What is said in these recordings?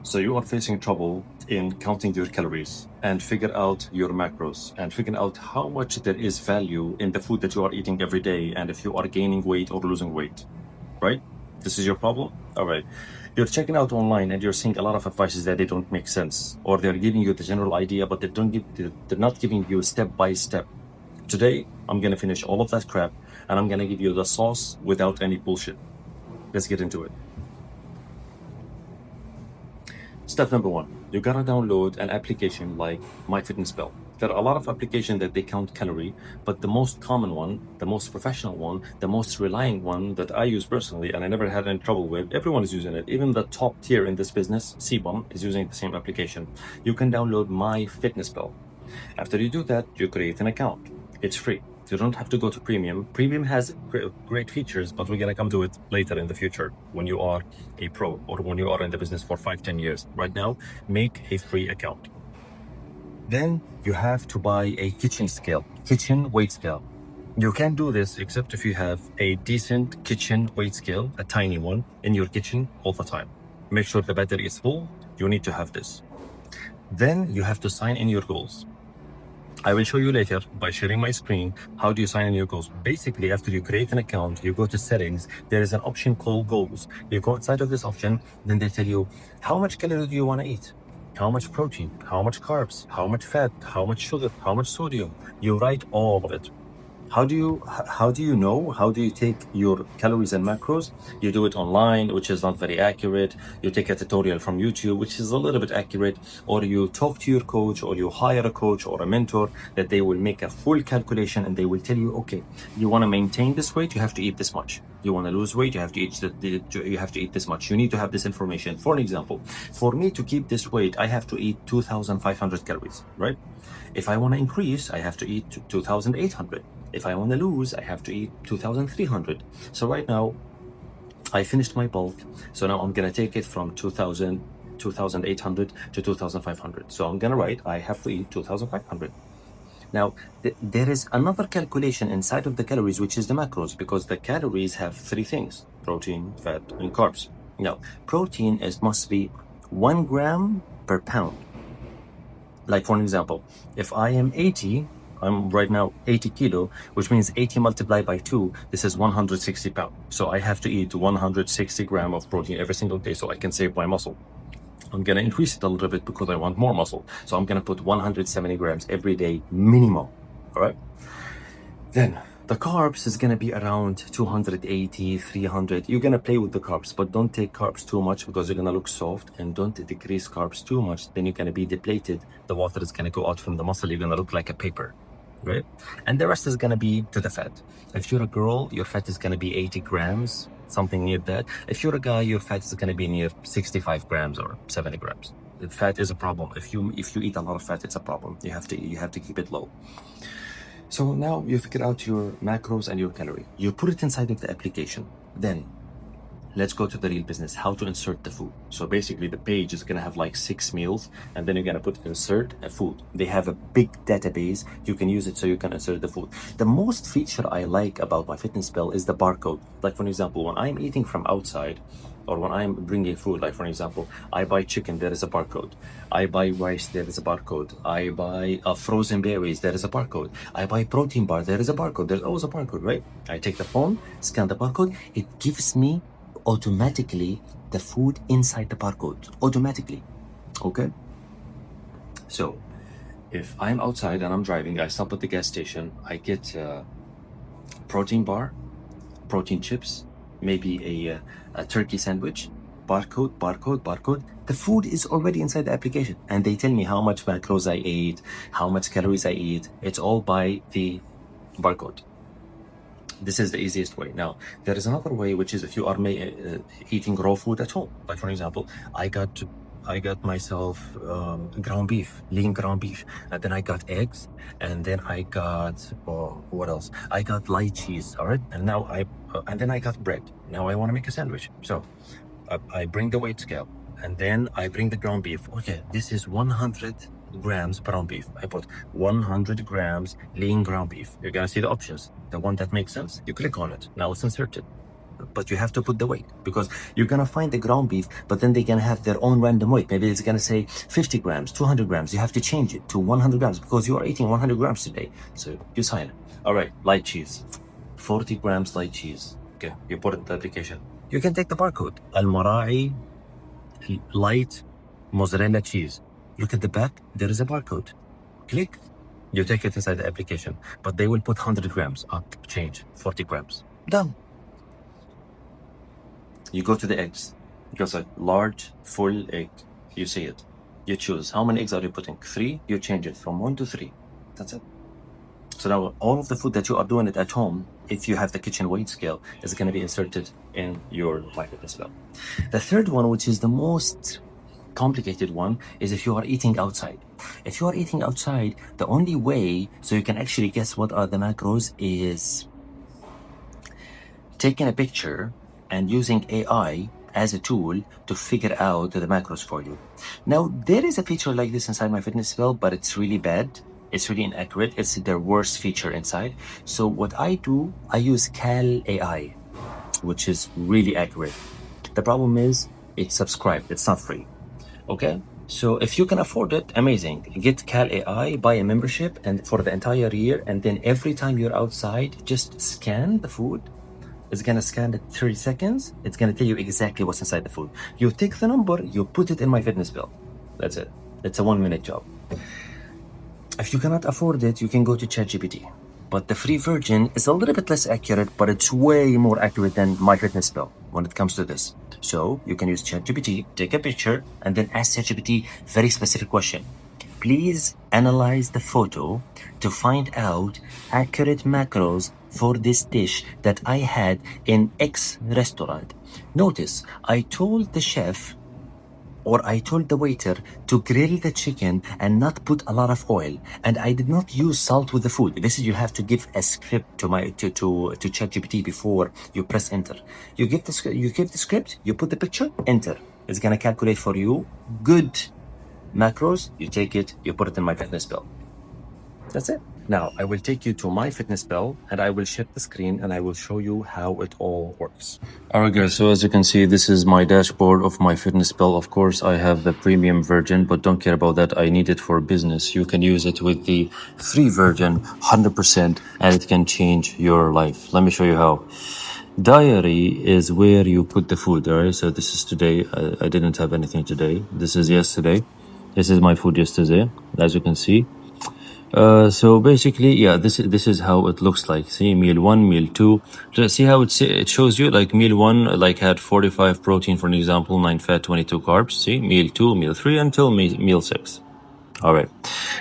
So you are facing trouble in counting your calories and figure out your macros and figure out how much there is value in the food that you are eating every day and if you are gaining weight or losing weight, right? This is your problem? All right. You're checking out online and you're seeing a lot of advices that they don't make sense, or they're giving you the general idea, but they're not giving you step by step. Today, I'm going to finish all of that crap and I'm going to give you the sauce without any bullshit. Let's get into it. Step number one, you gotta download an application like MyFitnessPal. There are a lot of applications that they count calorie, but the most common one, the most professional one, the most relying one that I use personally, and I never had any trouble with, everyone is using it. Even the top tier in this business, CBOM, is using the same application. You can download MyFitnessPal. After you do that, you create an account. It's free. You don't have to go to premium. Premium has great features, but we're gonna come to it later in the future when you are a pro or when you are in the business for 5-10 years. Right now, make a free account. Then you have to buy a kitchen weight scale. You can't do this except if you have a decent kitchen weight scale, a tiny one, in your kitchen all the time. Make sure the battery is full. You need to have this. Then you have to sign in your goals. I will show you later by sharing my screen how do you sign in your goals. Basically, after you create an account, you go to settings, there is an option called goals. You go inside of this option, then they tell you how much calories do you want to eat, how much protein, how much carbs, how much fat, how much sugar, how much sodium. You write all of it. How do you know? How do you take your calories and macros? You do it online, which is not very accurate. You take a tutorial from YouTube, which is a little bit accurate, or you talk to your coach, or you hire a coach or a mentor that they will make a full calculation and they will tell you, okay, you want to maintain this weight, you have to eat this much. You want to lose weight, you have to eat this much. You need to have this information. For an example, for me to keep this weight, I have to eat 2,500 calories, right? If I want to increase, I have to eat 2,800. If I want to lose, I have to eat 2,300. So right now, I finished my bulk. So now I'm going to take it from 2,800 to 2,500. So I'm going to write, I have to eat 2,500. Now, there is another calculation inside of the calories, which is the macros, because the calories have three things: protein, fat, and carbs. Now, protein must be 1 gram per pound. Like, for an example, if I am 80, I'm right now 80 kilo, which means 80 multiplied by 2, this is 160 pounds. So I have to eat 160 grams of protein every single day so I can save my muscle. I'm going to increase it a little bit because I want more muscle. So I'm going to put 170 grams every day minimum. All right. Then the carbs is going to be around 280, 300. You're going to play with the carbs, but don't take carbs too much because you're going to look soft, and don't decrease carbs too much. Then you're going to be depleted. The water is going to go out from the muscle. You're going to look like a paper, right? And the rest is going to be to the fat. If you're a girl, your fat is going to be 80 grams, something near that. If you're a guy, your fat is going to be near 65 grams or 70 grams. The fat is a problem. If you eat a lot of fat, it's a problem. You have to keep it low. So now you figure out your macros and your calorie. You put it inside of the application. Then let's go to the real business, how to insert the food. So basically the page is going to have like 6 meals, and then you're going to put insert a food. They have a big database. You can use it so you can insert the food. The most feature I like about MyFitnessPal is the barcode. Like, for example, when I'm eating from outside, or when I'm bringing food, like for example, I buy chicken, there is a barcode. I buy rice, there is a barcode. I buy frozen berries, there is a barcode. I buy protein bar, there is a barcode. There's always a barcode, right? I take the phone, scan the barcode. It gives me automatically the food inside the barcode, automatically. Okay? So if I'm outside and I'm driving, I stop at the gas station, I get protein bar, protein chips, maybe a turkey sandwich, barcode. The food is already inside the application, and they tell me how much macros I ate, how much calories I eat. It's all by the barcode. This is the easiest way. Now, there is another way, which is if you are eating raw food at home. Like, for example, I got myself ground beef, lean ground beef, and then I got eggs, and then I got what else? I got light cheese. All right, and now and then I got bread. Now I want to make a sandwich, so I bring the weight scale, and then I bring the ground beef. Okay, this is 100 grams ground beef. I put 100 grams lean ground beef. You're gonna see the options. The one that makes sense, you click on it. Now it's inserted. but you have to put the weight, because you're gonna find the ground beef, but then they're gonna have their own random weight. Maybe it's gonna say 50 grams, 200 grams. You have to change it to 100 grams because you are eating 100 grams today. So you sign it. All right, light cheese, 40 grams light cheese. Okay, you put it in the application. You can take the barcode. Al-Mara'i light mozzarella cheese. Look at the back, there is a barcode. Click, you take it inside the application, but they will put 100 grams up, change 40 grams. Done. You go to the eggs. It goes like large, full egg. You see it. You choose how many eggs are you putting? 3. You change it from 1 to 3. That's it. So now all of the food that you are doing it at home, if you have the kitchen weight scale, is going to be inserted in your MyFitnessPal. The third one, which is the most complicated one, is if you are eating outside. If you are eating outside, the only way so you can actually guess what are the macros is taking a picture and using AI as a tool to figure out the macros for you. Now, there is a feature like this inside MyFitnessPal, but it's really bad. It's really inaccurate. It's their worst feature inside. So what I do, I use Cal AI, which is really accurate. The problem is it's subscribed. It's not free. Okay? So if you can afford it, amazing. Get Cal AI, buy a membership and for the entire year, and then every time you're outside, just scan the food. It's gonna scan it 30 seconds. It's gonna tell you exactly what's inside the food. You take the number, you put it in MyFitnessPal. That's it. It's a 1-minute job. If you cannot afford it, you can go to ChatGPT. But the free version is a little bit less accurate, but it's way more accurate than MyFitnessPal when it comes to this. So you can use ChatGPT, take a picture, and then ask ChatGPT very specific question. Please analyze the photo to find out accurate macros for this dish that I had in X restaurant. Notice, I told the chef or I told the waiter to grill the chicken and not put a lot of oil, and I did not use salt with the food. This is, you have to give a script to ChatGPT before you press enter. You give the script, you put the picture, enter. It's gonna calculate for you good macros. You take it, you put it in MyFitnessPal. That's it. Now I will take you to MyFitnessPal and I will share the screen and I will show you how it all works. Alright guys, so as you can see, this is my dashboard of MyFitnessPal. Of course, I have the premium version, but don't care about that. I need it for business. You can use it with the free version 100% and it can change your life. Let me show you how. Diary is where you put the food. Alright, so this is today. I didn't have anything today. This is yesterday. This is my food yesterday, as you can see. So basically, yeah, this is how it looks like. See, meal 1, meal 2. See how it shows you, like meal 1 like had 45 protein, for an example, 9 fat, 22 carbs. See, meal 2, meal 3 until meal 6. All right.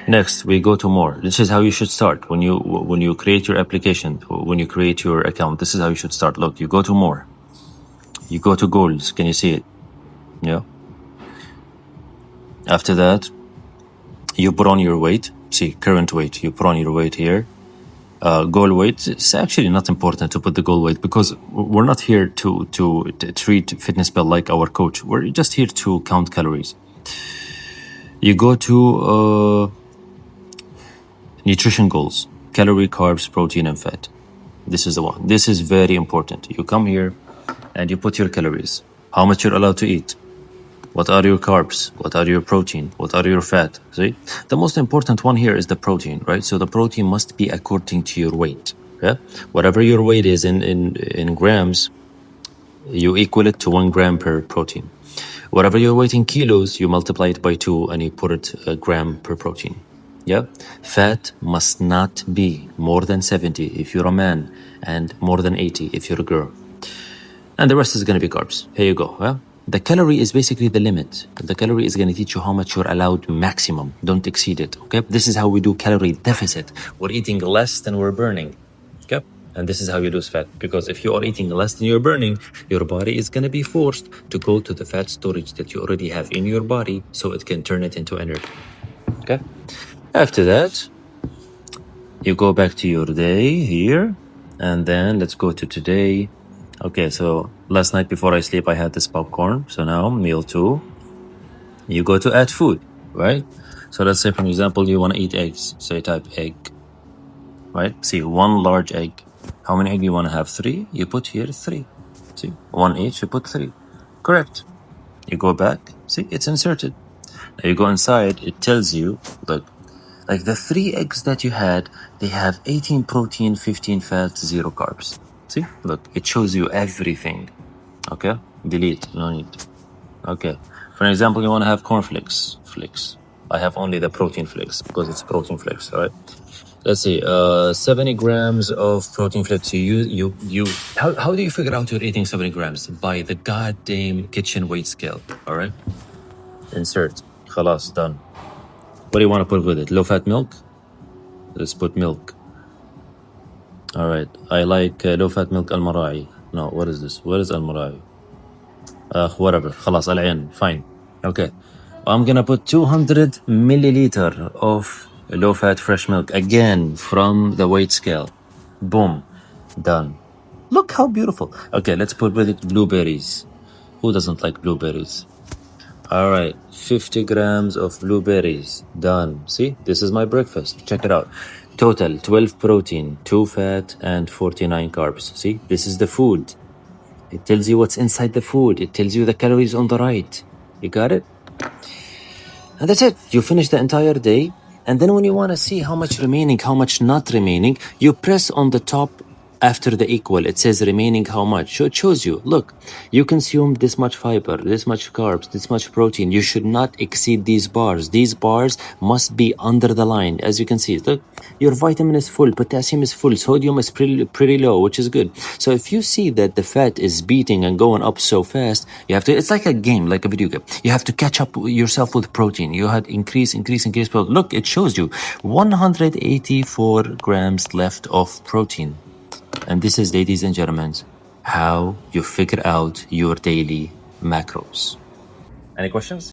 Next, we go to more. This is how you should start when you create your application, when you create your account. This is how you should start. Look, you go to more. You go to goals. Can you see it? Yeah. After that, you put on your weight. See, current weight. You put on your weight here. Goal weight. It's actually not important to put the goal weight because we're not here to treat FitnessPal like our coach. We're just here to count calories. You go to nutrition goals. Calorie, carbs, protein, and fat. This is the one. This is very important. You come here and you put your calories. How much you're allowed to eat. What are your carbs? What are your protein? What are your fat? See? The most important one here is the protein, right? So the protein must be according to your weight. Yeah? Whatever your weight is in grams, you equal it to 1 gram per protein. Whatever your weight in kilos, you multiply it by 2 and you put it a gram per protein. Yeah? Fat must not be more than 70 if you're a man and more than 80 if you're a girl. And the rest is going to be carbs. Here you go. Yeah? The calorie is basically the limit. The calorie is going to teach you how much you're allowed maximum. Don't exceed it, okay? This is how we do calorie deficit. We're eating less than we're burning, okay? And this is how you lose fat. Because if you are eating less than you're burning, your body is going to be forced to go to the fat storage that you already have in your body so it can turn it into energy, okay? After that, you go back to your day here. And then let's go to today. Okay, so last night before I sleep, I had this popcorn. So now, meal 2. You go to add food, right? So let's say, for example, you want to eat eggs. So you type egg, right? See, 1 large egg. How many eggs you want to have? 3. You put here 3. See, 1 each, you put 3. Correct. You go back, see, it's inserted. Now you go inside, it tells you, look, like the 3 eggs that you had, they have 18 protein, 15 fat, 0 carbs. See, look, it shows you everything. Okay, delete, no need. Okay, for example, you want to have cornflakes, flakes. I have only the protein flakes because it's protein flakes, all right? Let's see, 70 grams of protein flakes. How do you figure out you're eating 70 grams? By the goddamn kitchen weight scale, all right? Insert, خلاص, done. What do you want to put with it? Low-fat milk? Let's put milk. All right, I like low-fat milk al-Marai. No, what is this? What is al-Marai? Whatever, خلاص, al-Ain, fine. Okay, I'm gonna put 200 milliliter of low-fat fresh milk again from the weight scale. Boom, done. Look how beautiful. Okay, let's put with it blueberries. Who doesn't like blueberries? All right, 50 grams of blueberries, done. See, this is my breakfast. Check it out. Total 12 protein, 2 fat, and 49 carbs. See, this is the food. It tells you what's inside the food. It tells you the calories on the right. You got it? And that's it. You finish the entire day. And then when you want to see how much remaining, how much not remaining, you press on the top after the equal. It says remaining how much. So it shows you, look, you consumed this much fiber, this much carbs, this much protein. You should not exceed these bars. These bars must be under the line. As you can see, look, your vitamin is full, potassium is full, sodium is pretty low, which is good. So if you see that the fat is beating and going up so fast, you have to, it's like a game, like a video game. You have to catch up yourself with protein. You had increase. Look, it shows you 184 grams left of protein. And this is, ladies and gentlemen, how you figure out your daily macros. Any questions?